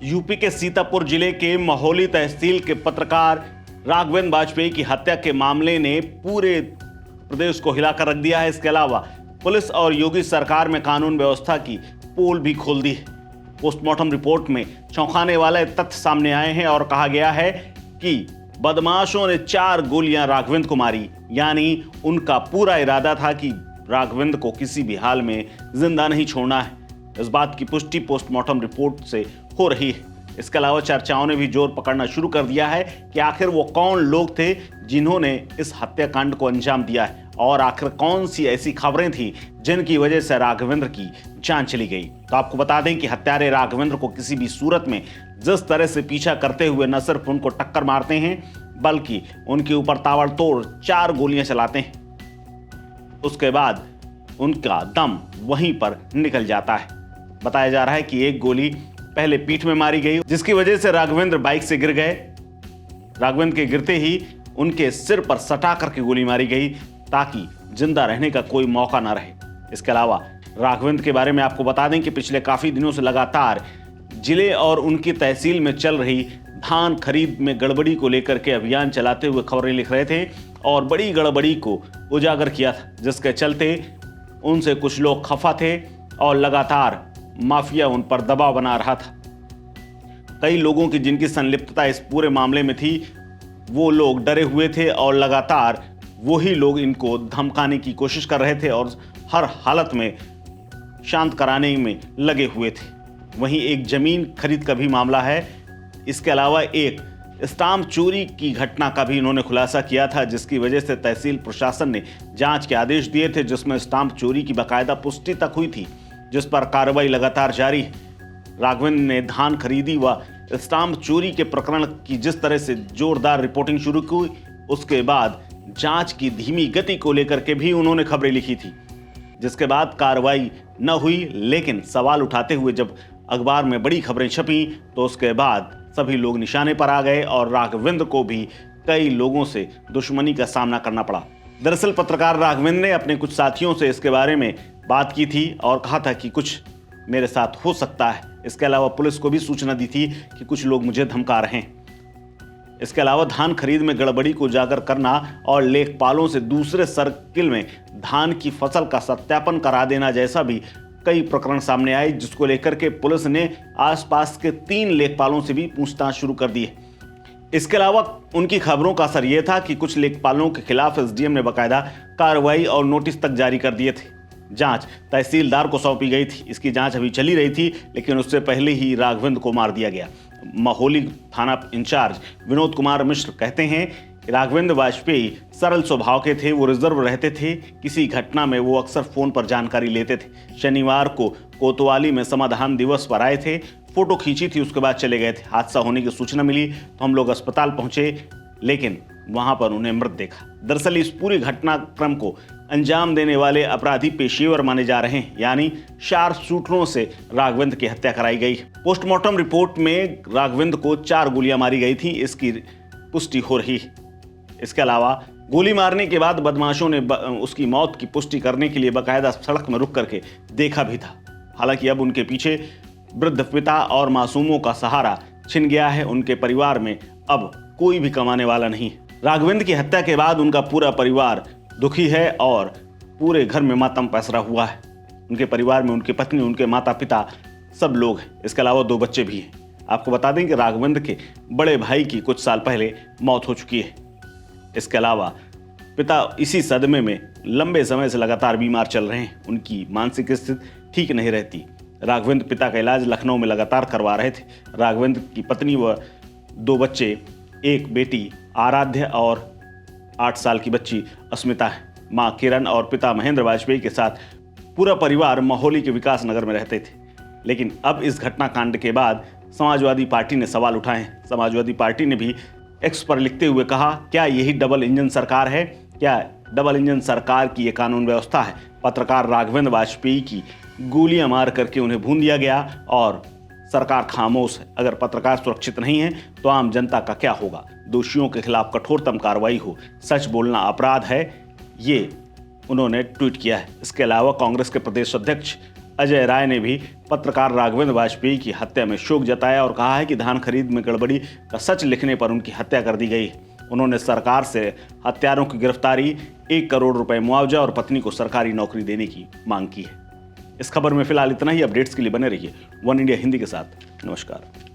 UP के सीतापुर जिले के महोली तहसील के पत्रकार राघवेंद्र वाजपेयी की हत्या के मामले ने पूरे प्रदेश को हिलाकर रख दिया है। इसके अलावा पुलिस और योगी सरकार में कानून व्यवस्था की पोल भी खोल दी है। पोस्टमार्टम रिपोर्ट में चौंकाने वाले तथ्य सामने आए हैं और कहा गया है कि बदमाशों ने 4 गोलियां राघवेंद्र को मारी, यानी उनका पूरा इरादा था कि राघवेंद्र को किसी भी हाल में जिंदा नहीं छोड़ना है। इस बात की पुष्टि पोस्टमार्टम रिपोर्ट से हो रही है। इसके अलावा चर्चाओं ने भी जोर पकड़ना शुरू कर दिया है कि आखिर वो कौन लोग थे जिन्होंने इस हत्याकांड को अंजाम दिया है और आखिर कौन सी ऐसी खबरें थी जिनकी वजह से राघवेंद्र की जान चली गई। तो आपको बता दें कि हत्यारे राघवेंद्र को किसी भी सूरत में जिस तरह से पीछा करते हुए न सिर्फ उनको टक्कर मारते हैं बल्कि उनके ऊपर ताबड़तोड़ 4 गोलियां चलाते हैं। उसके बाद उनका दम वहीं पर निकल जाता है। बताया जा रहा है कि एक गोली पहले पीठ में मारी गई, जिसकी वजह से राघवेंद्र बाइक से गिर गए। राघवेंद्र के गिरते ही उनके सिर पर सटा करके गोली मारी गई ताकि जिंदा रहने का कोई मौका ना रहे। इसके अलावा राघवेंद्र के बारे में आपको बता दें कि पिछले काफी दिनों से लगातार जिले और उनकी तहसील में चल रही धान खरीद में गड़बड़ी को लेकर के अभियान चलाते हुए खबरें लिख रहे थे और बड़ी गड़बड़ी को उजागर किया था, जिसके चलते उनसे कुछ लोग खफा थे और लगातार माफिया उन पर दबाव बना रहा था। कई लोगों की जिनकी संलिप्तता इस पूरे मामले में थी, वो लोग डरे हुए थे और लगातार वही लोग इनको धमकाने की कोशिश कर रहे थे और हर हालत में शांत कराने में लगे हुए थे। वहीं एक जमीन खरीद का भी मामला है। इसके अलावा एक स्टाम्प चोरी की घटना का भी इन्होंने खुलासा किया था, जिसकी वजह से तहसील प्रशासन ने जांच के आदेश दिए थे, जिसमें स्टाम्प चोरी की बाकायदा पुष्टि तक हुई थी, जिस पर कार्रवाई लगातार जारी है। राघवेंद्र ने धान खरीदी व स्टाम्प चोरी के प्रकरण की जिस तरह से जोरदार रिपोर्टिंग शुरू की, उसके बाद जांच की धीमी गति को लेकर के भी उन्होंने खबरें लिखी थी, जिसके बाद कार्रवाई न हुई। लेकिन सवाल उठाते हुए जब अखबार में बड़ी खबरें छपी तो उसके बाद सभी लोग निशाने पर आ गए और राघवेंद्र को भी कई लोगों से दुश्मनी का सामना करना पड़ा। दरअसल पत्रकार राघवेंद्र ने अपने कुछ साथियों से इसके बारे में बात की थी और कहा था कि कुछ मेरे साथ हो सकता है। इसके अलावा पुलिस को भी सूचना दी थी कि कुछ लोग मुझे धमका रहे हैं। इसके अलावा धान खरीद में गड़बड़ी को उजागर करना और लेखपालों से दूसरे सर्किल में धान की फसल का सत्यापन करा देना जैसा भी कई प्रकरण सामने आए, जिसको लेकर के पुलिस ने आसपास के 3 लेखपालों से भी पूछताछ शुरू कर दी है। इसके अलावा उनकी खबरों का असर यह था कि कुछ लेखपालों के खिलाफ एसडीएम ने बाकायदा कार्रवाई और नोटिस तक जारी कर दिए थे। जांच तहसीलदार को सौंपी गई थी। इसकी जांच अभी चली रही थी, लेकिन उससे पहले ही राघवेंद्र को मार दिया गया। महोली थाना इंचार्ज विनोद कुमार मिश्र कहते हैं कि राघवेंद्र वाजपेयी सरल स्वभाव के थे, वो रिजर्व रहते थे। किसी घटना में वो अक्सर फोन पर जानकारी लेते थे। शनिवार को कोतवाली में समाधान दिवस पर आए थे, फोटो खींची थी, उसके बाद चले गए थे। हादसा होने की सूचना मिली तो हम लोग अस्पताल पहुंचे, लेकिन वहां पर उन्हें मृत देखा। दरअसल इस पूरी घटनाक्रम को अंजाम देने वाले अपराधी पेशेवर माने जा रहे हैं, यानी शार्प शूटरों से राघवेंद्र की हत्या कराई गई। पोस्टमार्टम रिपोर्ट में राघवेंद्र को 4 गोलियां मारी गई थी, इसकी पुष्टि हो रही है। इसके अलावा गोली मारने के बाद बदमाशों ने उसकी मौत की पुष्टि करने के लिए बाकायदा सड़क में रुक करके देखा भी था। हालांकि अब उनके पीछे वृद्ध पिता और मासूमों का सहारा छिन गया है। उनके परिवार में अब कोई भी कमाने वाला नहीं है। राघवेंद्र की हत्या के बाद उनका पूरा परिवार दुखी है और पूरे घर में मातम पसरा हुआ है। उनके परिवार में उनकी पत्नी, उनके माता पिता सब लोग हैं। इसके अलावा 2 बच्चे भी हैं। आपको बता दें कि राघवेंद्र के बड़े भाई की कुछ साल पहले मौत हो चुकी है। इसके अलावा पिता इसी सदमे में लंबे समय से लगातार बीमार चल रहे हैं। उनकी मानसिक स्थिति ठीक नहीं रहती। राघवेंद्र पिता का इलाज लखनऊ में लगातार करवा रहे थे। राघवेंद्र की पत्नी व 2 बच्चे, एक बेटी आराध्य और 8 साल की बच्ची अस्मिता है। माँ किरण और पिता महेंद्र वाजपेयी के साथ पूरा परिवार महोली के विकास नगर में रहते थे। लेकिन अब इस घटनाकांड के बाद समाजवादी पार्टी ने सवाल उठाए हैं। समाजवादी पार्टी ने भी एक्स पर लिखते हुए कहा, क्या यही डबल इंजन सरकार है? क्या डबल इंजन सरकार की ये कानून व्यवस्था है? पत्रकार राघवेंद्र वाजपेयी की गोलियां मार करके उन्हें भून दिया गया और सरकार खामोश है। अगर पत्रकार सुरक्षित नहीं है तो आम जनता का क्या होगा? दोषियों के खिलाफ कठोरतम कार्रवाई हो। सच बोलना अपराध है, ये उन्होंने ट्वीट किया है। इसके अलावा कांग्रेस के प्रदेश अध्यक्ष अजय राय ने भी पत्रकार राघवेंद्र वाजपेयी की हत्या में शोक जताया और कहा है कि धान खरीद में गड़बड़ी का सच लिखने पर उनकी हत्या कर दी गई। उन्होंने सरकार से हत्यारों की गिरफ्तारी, 1 करोड़ रुपए मुआवजा और पत्नी को सरकारी नौकरी देने की मांग की है। इस खबर में फिलहाल इतना ही। अपडेट्स के लिए बने रहिए वन इंडिया हिंदी के साथ। नमस्कार।